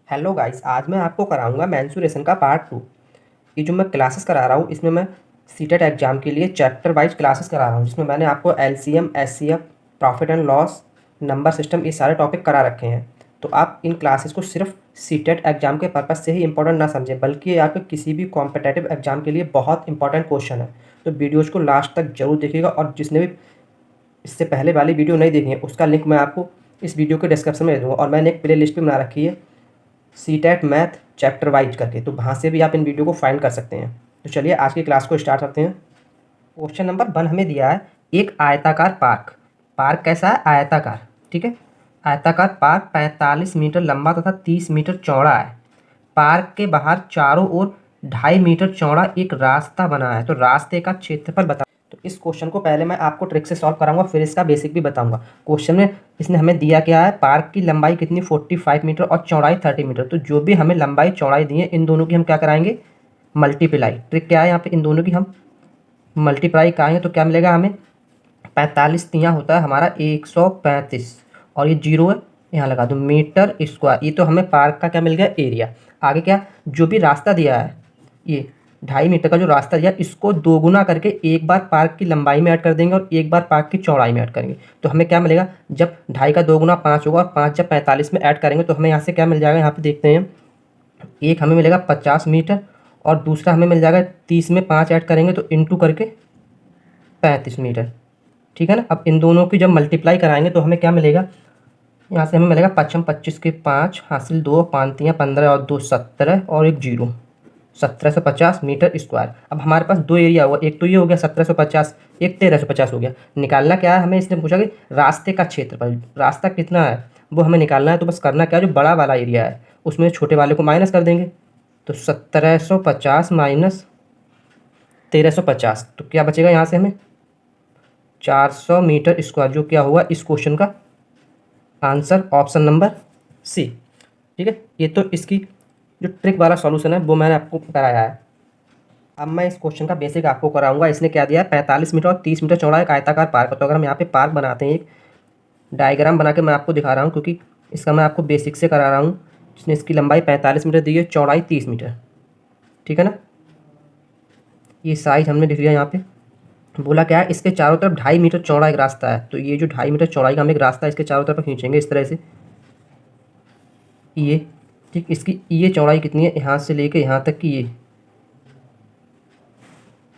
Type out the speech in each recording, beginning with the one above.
Hello guys, आज मैं आपको कराऊंगा मेंसुरेशन का पार्ट 2। ये जो मैं क्लासेस करा रहा हूँ इसमें मैं सीटेट एग्जाम के लिए चैप्टर वाइज क्लासेस करा रहा हूँ, जिसमें मैंने आपको LCM, HCF, profit and loss, number system, ये सारे टॉपिक करा रखे हैं। तो आप इन क्लासेस को सिर्फ सीटेट एग्जाम के पर्पज़ से ही इंपॉर्टेंट ना समझें, बल्कि ये आपके किसी भी कॉम्पिटेटिव एग्जाम के लिए बहुत इंपॉर्टेंट क्वेश्चन है। तो वीडियोज़ को लास्ट तक जरूर देखिएगा, और जिसने भी इससे पहले वाली वीडियो नहीं देखी है उसका लिंक मैं आपको इस वीडियो के डिस्क्रिप्शन में दे दूँगा। और मैंने एक प्ले लिस्ट भी बना रखी है सीटेट मैथ चैप्टर वाइज करके, तो वहाँ से भी आप इन वीडियो को फाइंड कर सकते हैं। तो चलिए आज की क्लास को स्टार्ट करते हैं। क्वेश्चन नंबर 1 हमें दिया है, एक आयताकार पार्क। पार्क कैसा है? आयताकार। ठीक है, आयताकार पार्क 45 मीटर लंबा तथा 30 मीटर चौड़ा है। पार्क के बाहर चारों ओर 2.5 मीटर चौड़ा एक रास्ता बना है। तो रास्ते का क्षेत्रफल बता। तो इस क्वेश्चन को पहले मैं आपको ट्रिक से सॉल्व कराऊंगा, फिर इसका बेसिक भी बताऊंगा। क्वेश्चन में इसने हमें दिया क्या है, पार्क की लंबाई कितनी 45 मीटर और चौड़ाई 30 मीटर। तो जो भी हमें लंबाई चौड़ाई दी है इन दोनों की हम क्या कराएंगे, मल्टीप्लाई। ट्रिक क्या है यहाँ पे, इन दोनों की हम मल्टीप्लाई कराएंगे तो क्या मिलेगा हमें, 45 तियाँ होता है हमारा 135, और ये जीरो है यहाँ लगा दो, मीटर स्क्वायर। ये तो हमें पार्क का क्या मिल गया, एरिया। आगे क्या, जो भी रास्ता दिया है, ये 2.5 मीटर का जो रास्ता दिया इसको दोगुना करके एक बार पार्क की लंबाई में ऐड कर देंगे और एक बार पार्क की चौड़ाई में ऐड करेंगे। तो हमें क्या मिलेगा, जब 2.5 का दोगुना 5 होगा और 5 जब 45 में ऐड करेंगे तो हमें यहाँ से क्या मिल जाएगा, यहाँ पे देखते हैं। एक हमें मिलेगा 50 मीटर, और दूसरा हमें मिल जाएगा 30 में 5 ऐड करेंगे तो इंटू करके 35 मीटर। ठीक है ना। अब इन दोनों की जब मल्टीप्लाई कराएंगे तो हमें क्या मिलेगा, यहाँ से हमें मिलेगा 55 25 के 5 हासिल 2 5 3 15 और 2 17 और एक जीरो, 1750 मीटर स्क्वायर। अब हमारे पास दो एरिया हुआ, एक तो ये हो गया 1750, एक 1350 हो गया। निकालना क्या है हमें, इसने पूछा कि रास्ते का क्षेत्रफल, रास्ता कितना है वो हमें निकालना है। तो बस करना क्या है, जो बड़ा वाला एरिया है उसमें छोटे वाले को माइनस कर देंगे। तो 1750 माइनस 1350, तो क्या बचेगा यहाँ से हमें 400 मीटर स्क्वायर, जो क्या हुआ इस क्वेश्चन का आंसर, ऑप्शन नंबर सी। ठीक है, ये तो इसकी जो ट्रिक वाला सॉल्यूशन है वो मैंने आपको कराया है। अब मैं इस क्वेश्चन का बेसिक आपको कराऊंगा। इसने क्या दिया है, 45 मीटर और 30 मीटर चौड़ा एक आयताकार पार्क। तो अगर हम यहाँ पे पार्क बनाते हैं, एक डायग्राम बना के मैं आपको दिखा रहा हूँ, क्योंकि इसका मैं आपको बेसिक से करा रहा हूँ। जिसने इसकी लंबाई 45 मीटर दी है, चौड़ाई 30 मीटर। ठीक है ना, ये साइज हमने लिख लिया यहाँ पे। बोला क्या है, इसके चारों तरफ 2.5 मीटर चौड़ा एक रास्ता है। तो ये जो 2.5 मीटर चौड़ाई का हम एक रास्ता है इसके चारों तरफ खींचेंगे इस तरह से, ये। ठीक, इसकी ये चौड़ाई कितनी है, यहाँ से लेके यहाँ तक की ये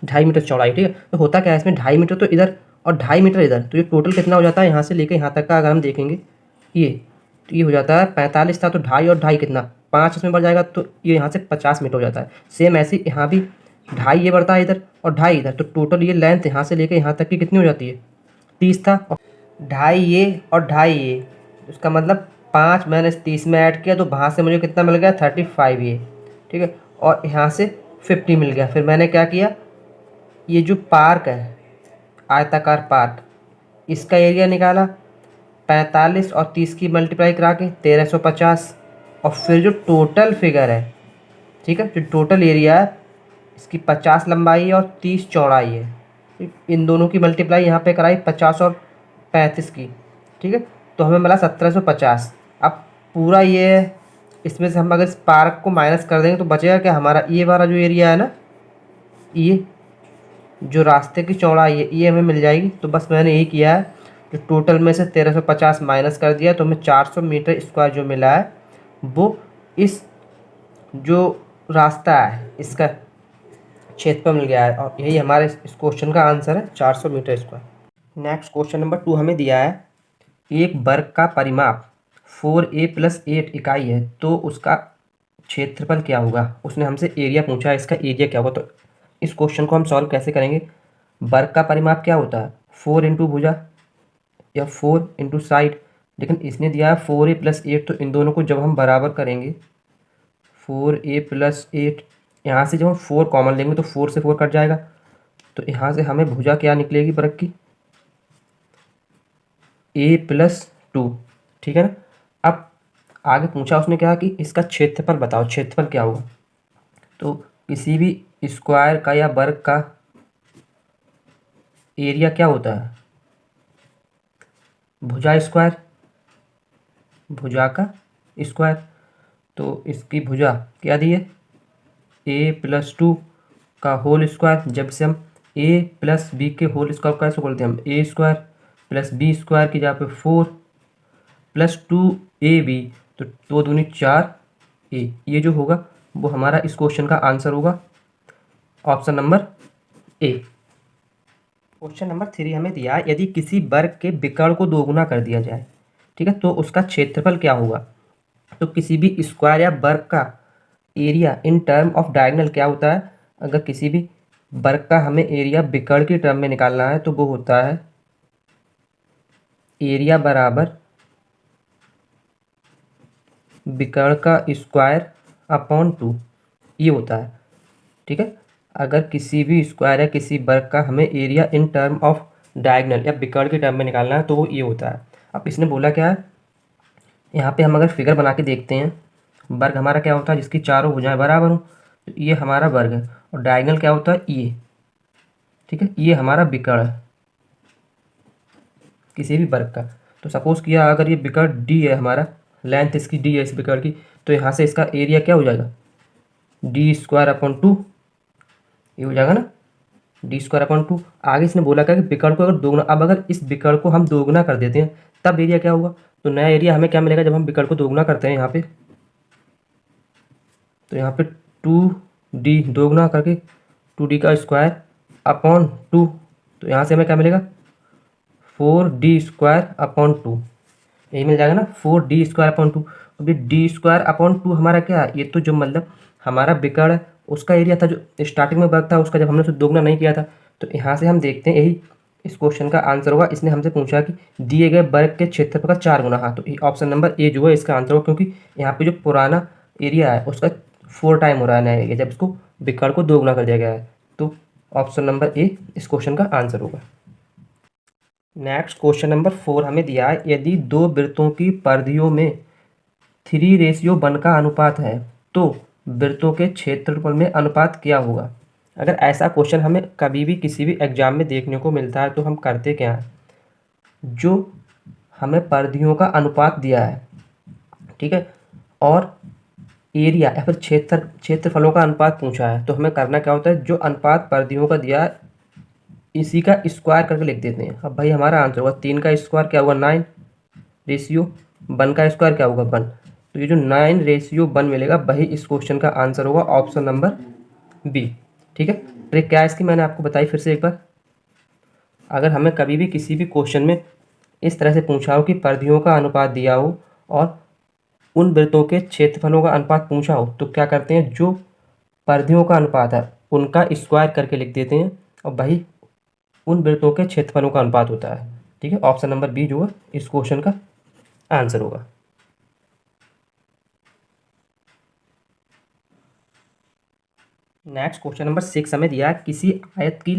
2.5 मीटर चौड़ाई। ठीक है, तो होता क्या है इसमें, 2.5 मीटर तो इधर और 2.5 मीटर इधर, तो ये टोटल कितना हो जाता है यहाँ से लेके यहाँ तक का अगर हम देखेंगे, ये तो ये हो जाता है 45 था तो 2.5 और 2.5 कितना 5, इसमें बढ़ जाएगा तो ये यहाँ से 50 मीटर हो जाता है। सेम ऐसे यहाँ भी 2.5 ये बढ़ता है इधर और 2.5 इधर, तो टोटल ये लेंथ यहाँ से लेके यहाँ तक की कितनी हो जाती है, 30 था। और 2.5 ये और 2.5 ये, उसका मतलब 5 मैंने 30 में ऐड किया तो वहाँ से मुझे कितना मिल गया, 35 ये। ठीक है, और यहाँ से 50 मिल गया। फिर मैंने क्या किया, ये जो पार्क है आयताकार पार्क, इसका एरिया निकाला, 45 और 30 की मल्टीप्लाई करा के 1350, और फिर जो टोटल फिगर है, ठीक है, जो टोटल एरिया है इसकी 50 लंबाई और 30 चौड़ाई है। इन दोनों की मल्टीप्लाई यहाँ पे कराई 50 और 35 की। ठीक है, तो हमें मिला 1750। अब पूरा ये, इसमें से हम अगर इस पार्क को माइनस कर देंगे तो बचेगा क्या हमारा, ये वाला जो एरिया है ना, ये जो रास्ते की चौड़ाई है ये हमें मिल जाएगी। तो बस मैंने यही किया है, जो टोटल में से 1350 माइनस कर दिया तो हमें 400 मीटर स्क्वायर जो मिला है वो इस जो रास्ता है इसका क्षेत्रफल मिल गया है। और यही हमारे इस क्वेश्चन का आंसर है, 400 meter square. Next question number 2 हमें दिया है, एक वर्ग का परिमाप 4a+8 इकाई है तो उसका क्षेत्रफल क्या होगा। उसने हमसे एरिया पूछा है, इसका एरिया क्या होगा। तो इस क्वेश्चन को हम सॉल्व कैसे करेंगे, वर्ग का परिमाप क्या होता है, 4 इंटू भुजा या 4 इंटू साइड। लेकिन इसने दिया है 4a+8, तो इन दोनों को जब हम बराबर करेंगे, 4a+8, यहाँ से जब हम 4 कॉमन लेंगे तो 4 से 4 कट जाएगा। तो यहाँ से हमें भुजा क्या निकलेगी वर्ग की, a+2। ठीक है ना। अब आगे पूछा उसने क्या कि इसका क्षेत्रफल बताओ, क्षेत्रफल क्या होगा। तो किसी भी स्क्वायर का या वर्ग का एरिया क्या होता है, भुजा स्क्वायर, भुजा का स्क्वायर। तो इसकी भुजा क्या दी है, a+2 का होल स्क्वायर। जब से हम a+b के होल स्क्वायर कैसे बोलते हैं हम, a² + b² की जगह पे 4 + 2ab, तो 2 दूनी 4a। ये जो होगा वो हमारा इस क्वेश्चन का आंसर होगा option number A. Question number 3 हमें दिया है, यदि किसी वर्ग के विकर्ण को दोगुना कर दिया जाए, ठीक है, तो उसका क्षेत्रफल क्या होगा। तो किसी भी स्क्वायर या वर्ग का area in term of diagonal क्या होता है, अगर किसी भी वर्ग का हमें एरिया विकर्ण की टर्म में निकालना है तो वो होता है एरिया बराबर विकर्ण का स्क्वायर अपॉन 2, ये होता है। ठीक है, अगर किसी भी स्क्वायर या किसी वर्ग का हमें area in term of diagonal या विकर्ण की टर्म में निकालना है तो वो ये होता है। अब इसने बोला क्या है, यहाँ पे हम अगर फिगर बना के देखते हैं, वर्ग हमारा क्या होता है, जिसकी चारों भुजाएं बराबर हों, तो ये हमारा वर्ग है। और डायगोनल क्या होता है, ये, ठीक है, ये हमारा विकर्ण है किसी भी वर्ग का। तो सपोज किया अगर ये विकर्ण डी है, हमारा लेंथ इसकी डी है इस विकर्ण की, तो यहाँ से इसका एरिया क्या हो जाएगा, d² अपॉन 2, ये हो जाएगा ना, d²/2। आगे इसने बोला क्या कि विकर्ण को अगर दोगुना, अब अगर इस विकर्ण को हम दोगुना कर देते हैं तब एरिया क्या होगा, तो नया एरिया हमें क्या मिलेगा जब हम विकर्ण को दोगुना करते हैं यहाँ पे, तो यहाँ पे 2d दोगुना करके 2d² अपॉन 2, तो यहाँ से हमें क्या मिलेगा 4d²/2, यही मिल जाएगा ना 4d²/2। अब ये d²/2 हमारा क्या है, ये तो जो मतलब हमारा विकर्ण है उसका एरिया था जो स्टार्टिंग में वर्ग था उसका, जब हमने उसे दोगुना नहीं किया था। तो यहाँ से हम देखते हैं यही इस क्वेश्चन का आंसर होगा। इसने हमसे पूछा कि दिए गए वर्ग के क्षेत्रफल का 4 गुना, हाँ, तो ऑप्शन नंबर ए जो है इसका आंसर होगा, क्योंकि यहाँ पे जो पुराना एरिया है उसका 4 टाइम हो रहा है नया एरिया, जब इसको विकर्ण को दोगुना कर दिया गया है। तो ऑप्शन नंबर ए इस क्वेश्चन का आंसर होगा। नेक्स्ट क्वेश्चन नंबर 4 हमें दिया है, यदि दो वृत्तों की परिधियों में 3:1 का अनुपात है तो वृत्तों के क्षेत्रफल में अनुपात क्या होगा। अगर ऐसा क्वेश्चन हमें कभी भी किसी भी एग्जाम में देखने को मिलता है तो हम करते क्या हैं, जो हमें परिधियों का अनुपात दिया है, ठीक है, और एरिया या फिर क्षेत्रफलों का अनुपात पूछा है, तो हमें करना क्या होता है, जो अनुपात परिधियों का दिया है इसी का स्क्वायर करके लिख देते हैं। अब भाई हमारा आंसर होगा 3 का स्क्वायर क्या होगा 9 रेशियो 1 का स्क्वायर क्या होगा 1, तो ये जो 9:1 मिलेगा वही इस क्वेश्चन का आंसर होगा ऑप्शन नंबर बी। ठीक है, ट्रिक क्या है इसकी मैंने आपको बताई फिर से एक बार। अगर हमें कभी भी किसी भी क्वेश्चन में इस तरह से पूछा हो कि परिधियों का अनुपात दिया हो और उन वृत्तों के क्षेत्रफलों का अनुपात पूछा हो, तो क्या करते हैं, जो परिधियों का अनुपात है उनका स्क्वायर करके लिख देते हैं और वही उन वृत्तों के क्षेत्रफलों का अनुपात होता है। ठीक है, ऑप्शन नंबर बी जो है इस क्वेश्चन का आंसर होगा। नेक्स्ट क्वेश्चन नंबर 6 हमें दिया है, किसी आयत की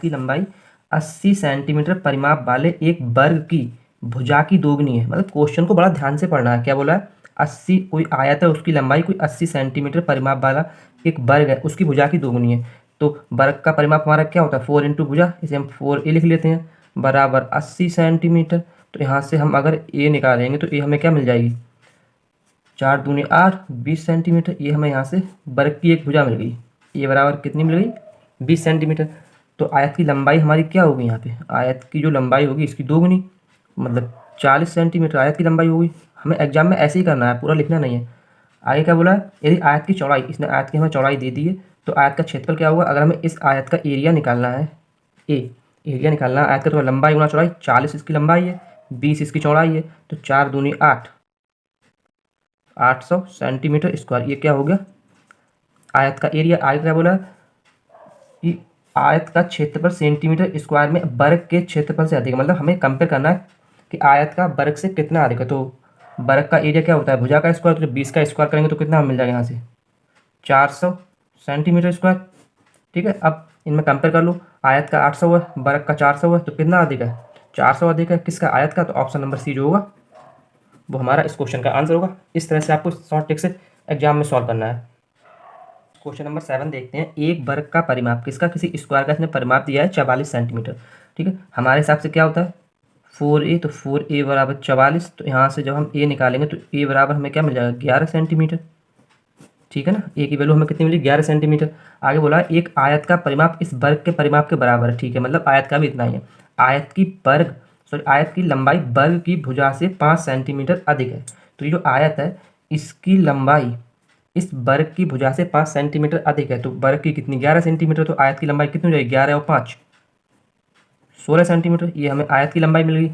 लंबाई 80 सेंटीमीटर परिमाप वाले एक वर्ग की भुजा की दोगुनी है। मतलब क्वेश्चन को बड़ा ध्यान से पढ़ना है। क्या बोला है, 80 कोई आयत है उसकी लंबाई कोई 80 सेंटीमीटर परिमाप वाला एक वर्ग है उसकी भुजा की दोगुनी है। तो वर्ग का परिमाप हमारा क्या होता है 4 इंटू भुजा, इसे हम 4a लिख लेते हैं, बराबर 80 सेंटीमीटर। तो यहाँ से हम अगर a निकालेंगे तो a हमें क्या मिल जाएगी, 4 दूनी 8 20 सेंटीमीटर। ये हमें यहाँ से वर्ग की एक भुजा मिल गई, ये बराबर कितनी मिल गई 20 सेंटीमीटर। तो आयत की लंबाई हमारी क्या होगी, यहाँ पे आयत की जो लंबाई होगी इसकी दोगुनी, मतलब 40 सेंटीमीटर आयत की लंबाई होगी। हमें एग्जाम में ऐसे ही करना है, पूरा लिखना नहीं है। आगे क्या बोला है, यदि आयत की चौड़ाई, इसने आयत की हमें चौड़ाई दे दी है, तो आयत का क्षेत्रफल क्या होगा। अगर हमें इस आयत का एरिया निकालना है, एरिया निकालना है आयत का, तो लंबाई गुना चौड़ाई, 40 इसकी लंबाई है 20 इसकी चौड़ाई है, तो 4 दूनी 8 800 सेंटीमीटर स्क्वायर। ये क्या हो गया आयत का एरिया। आगे क्या बोला कि आयत का क्षेत्रफल सेंटीमीटर स्क्वायर में वर्ग के क्षेत्रफल से अधिक है। मतलब हमें कंपेयर करना है कि आयत का वर्ग से कितना अधिक है। तो वर्ग का एरिया क्या होता है भुजा का स्क्वायर, तो 20 का स्क्वायर करेंगे तो कितना मिल जाएगा यहाँ से 400 सेंटीमीटर स्क्वायर। ठीक है, अब इनमें कंपेयर कर लो, आयत का 800 है वर्ग का 400 है, तो कितना अधिक है 400 अधिक है किसका, आयत का। तो ऑप्शन नंबर सी जो होगा वो हमारा इस क्वेश्चन का आंसर होगा। इस तरह से आपको शॉर्ट ट्रिक से एग्जाम में सॉल्व करना है। क्वेश्चन नंबर 7 देखते हैं, एक वर्ग का परिमाप किसका, किसी स्क्वायर का इसने परिमाप दिया है 44 सेंटीमीटर। ठीक है, हमारे हिसाब से क्या होता है 4a, तो 4a बराबर 44। तो यहाँ से जब हम a निकालेंगे तो a बराबर हमें क्या मिल जाएगा 11 सेंटीमीटर। ठीक है ना, a की वैल्यू हमें कितनी मिली 11 सेंटीमीटर। आगे बोला एक आयत का परिमाप इस वर्ग के परिमाप के बराबर है। ठीक है, मतलब आयत का भी इतना ही है। आयत की लंबाई वर्ग की भुजा से 5 सेंटीमीटर अधिक है। तो ये जो आयत है इसकी लंबाई इस वर्ग की भुजा से 5 सेंटीमीटर अधिक है। तो वर्ग की कितनी 11 सेंटीमीटर, तो आयत की लंबाई कितनी हो जाएगी 11 और 5 16 सेंटीमीटर। ये हमें आयत की लंबाई मिल गई।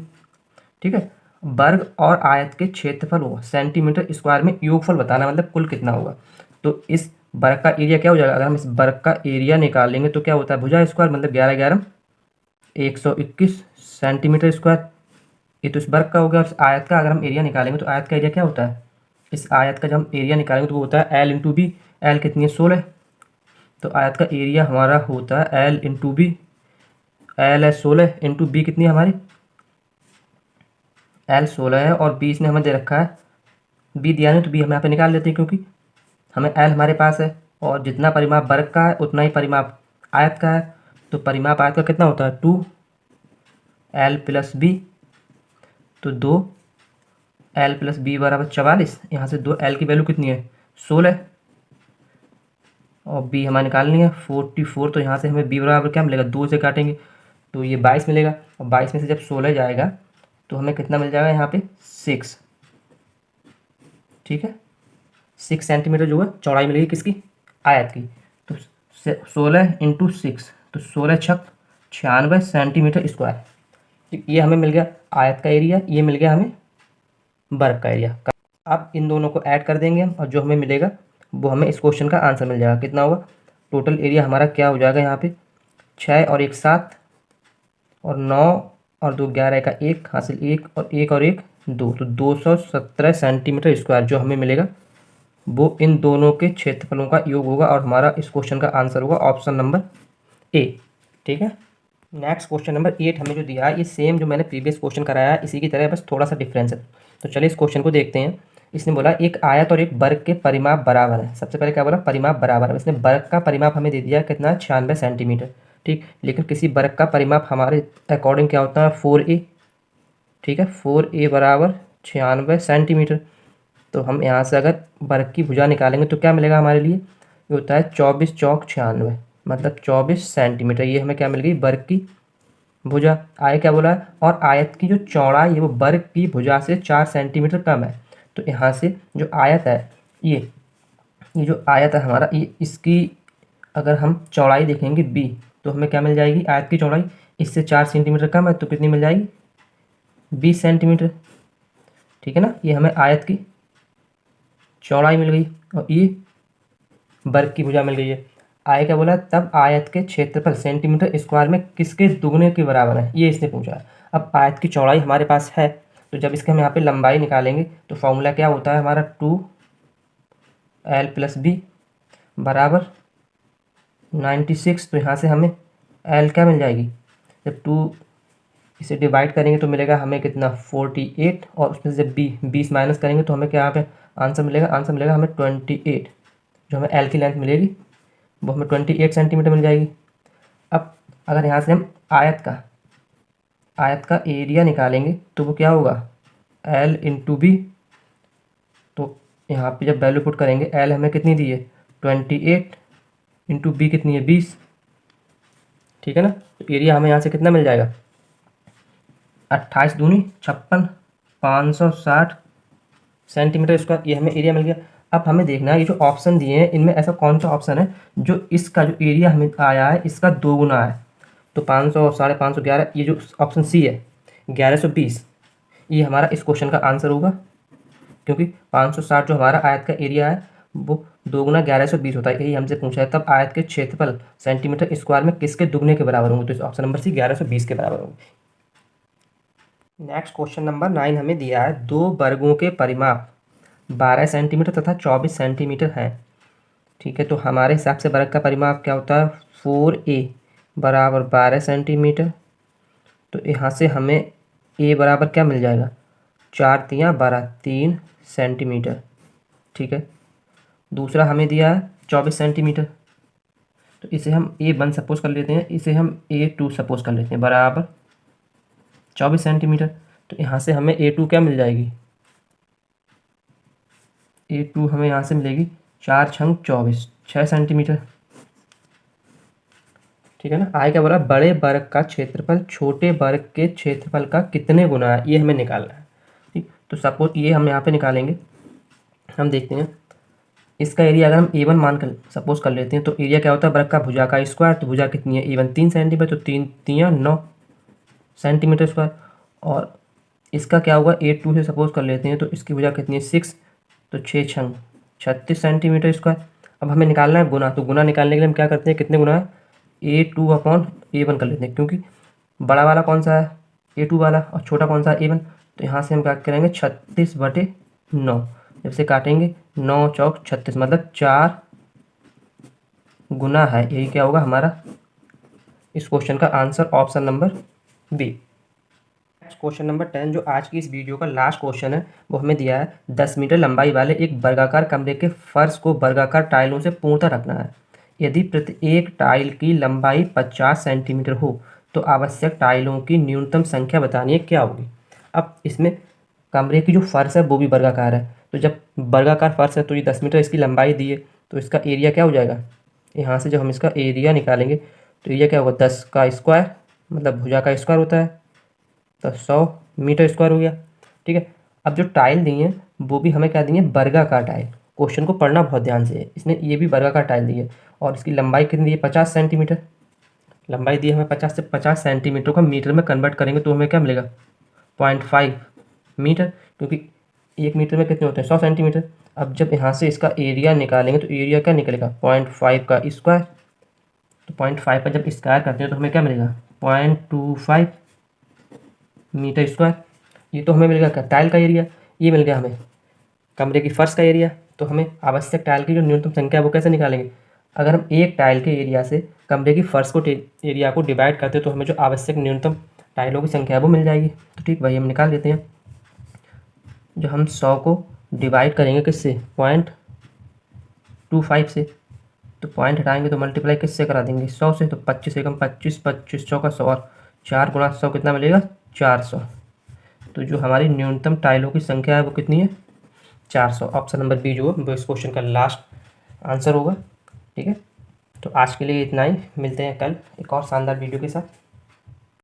ठीक है, वर्ग और आयत के क्षेत्रफल हो सेंटीमीटर स्क्वायर में योगफल बताना, मतलब कुल कितना होगा। तो इस वर्ग का एरिया क्या हो जाएगा, अगर हम इस वर्ग का एरिया निकालेंगे तो क्या होता है भुजा स्क्वायर, मतलब 11 11 121 सेंटीमीटर स्क्वायर। ये तो इस वर्ग का हो गया। और इस आयत का अगर हम एरिया निकालेंगे तो आयत का एरिया क्या होता है, इस आयत का जब हम एरिया निकालेंगे तो वो होता है L इंटू बी। एल कितनी है 16। तो आयत का एरिया हमारा होता है L इंटू बी। एल है 16 इंटू बी कितनी है हमारी, L 16 है और बी इसने हमें दे रखा है, बी दिया नहीं तो बी हम यहाँ पे निकाल लेते हैं क्योंकि हमें L हमारे पास है। और जितना परिमाप वर्ग का है उतना ही परिमाप आयत का है। तो परिमाप आयत का कितना होता है 2L प्लस बी। तो 2L प्लस बी बराबर 44। यहाँ से 2L की वैल्यू कितनी है 16 और बी हमारे निकालनी है 44। तो यहाँ से हमें बी बराबर क्या मिलेगा 2 से काटेंगे तो ये 22 मिलेगा। और 22 में से जब 16 जाएगा तो हमें कितना मिल जाएगा यहाँ पे 6। ठीक है, 6 सेंटीमीटर जो है चौड़ाई मिलेगी किसकी आयत की। तो 16 इंटू 6 तो 16 छक 96 सेंटीमीटर स्क्वायर। तो ये हमें मिल गया आयत का एरिया, ये मिल गया हमें वर्ग का एरिया। अब इन दोनों को ऐड कर देंगे हम और जो हमें मिलेगा वो हमें इस क्वेश्चन का आंसर मिल जाएगा। कितना होगा टोटल एरिया हमारा क्या हो जाएगा यहाँ पे 6 और 1 7 और 9 और 2 11 का 1 हासिल 1 और 1 और 1 2। तो 217 सेंटीमीटर स्क्वायर जो हमें मिलेगा वो इन दोनों के क्षेत्रफलों का योग होगा और हमारा इस क्वेश्चन का आंसर होगा ऑप्शन नंबर ए। ठीक है, नेक्स्ट क्वेश्चन नंबर 8 हमें जो दिया है ये सेम जो मैंने प्रीवियस क्वेश्चन कराया है इसी की तरह, बस थोड़ा सा डिफरेंस है। तो चलिए इस क्वेश्चन को देखते हैं। इसने बोला एक आयत और एक वर्ग के परिमाप बराबर है। सबसे पहले क्या बोला परिमाप बराबर है। इसने वर्ग का परिमाप हमें दे दिया कितना 96 सेंटीमीटर। ठीक, लेकिन किसी वर्ग का परिमाप हमारे अकॉर्डिंग क्या होता है 4a। ठीक है, 4a बराबर 96 सेंटीमीटर। तो हम यहाँ से अगर वर्ग की भुजा निकालेंगे तो क्या मिलेगा हमारे लिए, ये होता है 24 चौक 96 मतलब 24 सेंटीमीटर। ये हमें क्या मिल गई वर्ग की भुजा। आगे क्या बोला है और आयत की जो चौड़ाई है वो वर्ग की भुजा से 4 सेंटीमीटर कम है। तो यहाँ से जो आयत है ये जो आयत है हमारा ये इसकी अगर हम चौड़ाई देखेंगे b तो हमें क्या मिल जाएगी आयत की चौड़ाई इससे 4 सेंटीमीटर कम है तो कितनी मिल जाएगी 20 सेंटीमीटर। ठीक है ना, ये हमें आयत की चौड़ाई मिल गई और ये वर्ग की भुजा मिल गई है। आगे क्या बोला तब आयत के क्षेत्रफल सेंटीमीटर स्क्वायर में किसके दुगने के बराबर है, ये इसने पूछा है। अब आयत की चौड़ाई हमारे पास है तो जब इसके हम यहाँ पे लंबाई निकालेंगे तो फॉर्मूला क्या होता है हमारा 2L प्लस बी बराबर 96। तो यहाँ से हमें L क्या मिल जाएगी, जब 2 इसे डिवाइड करेंगे तो मिलेगा हमें कितना 48 और उसमें से जब 20 माइनस करेंगे तो हमें क्या यहाँ पे आंसर मिलेगा हमें 28। जो हमें L की लेंथ मिलेगी वो हमें 28 सेंटीमीटर मिल जाएगी। अब अगर यहाँ से हम आयत का एरिया निकालेंगे तो वो क्या होगा L इंटू बी। तो यहाँ पे जब वैल्यू पुट करेंगे L हमें कितनी दी है 28 इंटू बी कितनी है 20। ठीक है ना, तो एरिया हमें यहाँ से कितना मिल जाएगा 28 दूनी 56 560 सेंटीमीटर स्क्वायर। ये हमें एरिया मिल गया। अब हमें देखना है ये जो ऑप्शन दिए हैं इनमें ऐसा कौन सा ऑप्शन है जो इसका जो एरिया हमें आया है इसका दोगुना है। तो 500 और 511 ये जो ऑप्शन सी है 1120 ये हमारा इस क्वेश्चन का आंसर होगा क्योंकि 560 जो हमारा आयत का एरिया है वो दोगुना 1120 होता है। यही हमसे पूछा है तब आयत के क्षेत्रफल सेंटीमीटर स्क्वायर में किसके दुगने के बराबर होंगे, तो इस ऑप्शन नंबर सी 1120 के बराबर होंगे। नेक्स्ट क्वेश्चन नंबर 9 हमें दिया है दो वर्गों के परिमाप 12 सेंटीमीटर तथा 24 सेंटीमीटर है। ठीक है, तो हमारे हिसाब से वर्ग का परिमाप क्या होता है 4a बराबर 12 सेंटीमीटर। तो यहाँ से हमें a बराबर क्या मिल जाएगा 4 तियाँ 12 3 सेंटीमीटर। ठीक है, दूसरा हमें दिया है 24 सेंटीमीटर तो इसे हम a1 सपोज कर लेते हैं, इसे हम a2 सपोज कर लेते हैं बराबर 24 सेंटीमीटर। तो यहाँ से हमें A2 क्या मिल जाएगी, A2 हमें यहाँ से मिलेगी 4 छंग 24, 6 सेंटीमीटर। ठीक है ना। आगे क्या बोला, बड़े वर्ग का क्षेत्रफल छोटे वर्ग के क्षेत्रफल का कितने गुना है, ये हमें निकालना है। ठीक, तो सपोज ये हम यहाँ पे निकालेंगे। हम देखते हैं इसका एरिया अगर हम A1 मान कर सपोज कर लेते हैं, तो एरिया क्या होता है वर्ग का भुजा का स्क्वायर। तो भुजा कितनी है, A1 3 सेंटीमीटर, तो 3 3 9 सेंटीमीटर स्क्वायर। और इसका क्या होगा, A2 से सपोज कर लेते हैं, तो इसकी भुजा कितनी है 6, तो 6 छंग 36 सेंटीमीटर स्क्वायर। अब हमें निकालना है गुना, तो गुना निकालने के लिए हम क्या करते हैं, कितने गुना है, A2 अपॉन A1 कर लेते हैं, क्योंकि बड़ा वाला कौन सा है, A2 वाला, और छोटा कौन सा है, A1। तो यहाँ से हम क्या करेंगे 36/9, जब से काटेंगे 9 चौक 36, मतलब 4 गुना है। यही क्या होगा हमारा इस क्वेश्चन का answer, option number B. Question number 10 जो आज की इस वीडियो का लास्ट क्वेश्चन है, वो हमें दिया है 10 मीटर लंबाई वाले एक वर्गाकार कमरे के फर्श को वर्गाकार टाइलों से पूर्णतः रखना है। यदि प्रत्येक टाइल की लंबाई 50 सेंटीमीटर हो तो आवश्यक टाइलों की न्यूनतम संख्या बतानी है, क्या होगी। अब इसमें कमरे की जो फर्श है वो भी वर्गाकार है, तो जब वर्गाकार फर्श है तो ये 10 मीटर इसकी लंबाई दी है, तो इसका एरिया क्या हो जाएगा, यहाँ से जब हम इसका एरिया निकालेंगे तो एरिया क्या होगा 10 का स्क्वायर, मतलब भुजा का स्क्वायर होता है, तो 100 मीटर स्क्वायर हो गया। ठीक है। अब जो टाइल दी है वो भी हमें क्या दी है, वर्गाकार टाइल। क्वेश्चन को पढ़ना बहुत ध्यान से है, इसने ये भी वर्गाकार टाइल दी है, और इसकी लंबाई कितनी दी है 50 सेंटीमीटर। लंबाई दी है हमें 50 से 50 सेंटीमीटर को मीटर में कन्वर्ट करेंगे तो हमें क्या मिलेगा 0.5 मीटर, क्योंकि 1 मीटर में कितने होते हैं 100 सेंटीमीटर। अब जब यहाँ से इसका एरिया निकालेंगे तो एरिया क्या निकलेगा 0.5 का स्क्वायर, तो 0.5 का जब स्क्वायर करते हैं तो हमें क्या मिलेगा 0.25 मीटर स्क्वायर। ये तो हमें मिल गया टाइल का एरिया, ये मिल गया हमें कमरे की फर्श का एरिया। तो हमें आवश्यक टाइल की जो न्यूनतम संख्या है वो कैसे निकालेंगे, अगर हम एक टाइल के एरिया से कमरे की फर्श को एरिया को डिवाइड करते हैं तो हमें जो आवश्यक न्यूनतम टाइलों की संख्या है वो मिल जाएगी। तो ठीक भाई, हम निकाल लेते हैं। जो हम 100 को डिवाइड करेंगे किससे 0.25 से, तो पॉइंट हटाएंगे तो मल्टीप्लाई किससे करा देंगे 100 से, तो 25 एकम 25, 25 चौका 100, और 4 गुणा 100 कितना मिलेगा 400। तो जो हमारी न्यूनतम टाइलों की संख्या है वो कितनी है 400। ऑप्शन नंबर बी जो है वो इस क्वेश्चन का लास्ट आंसर होगा। ठीक है, तो आज के लिए इतना ही, मिलते हैं कल एक और शानदार वीडियो के साथ।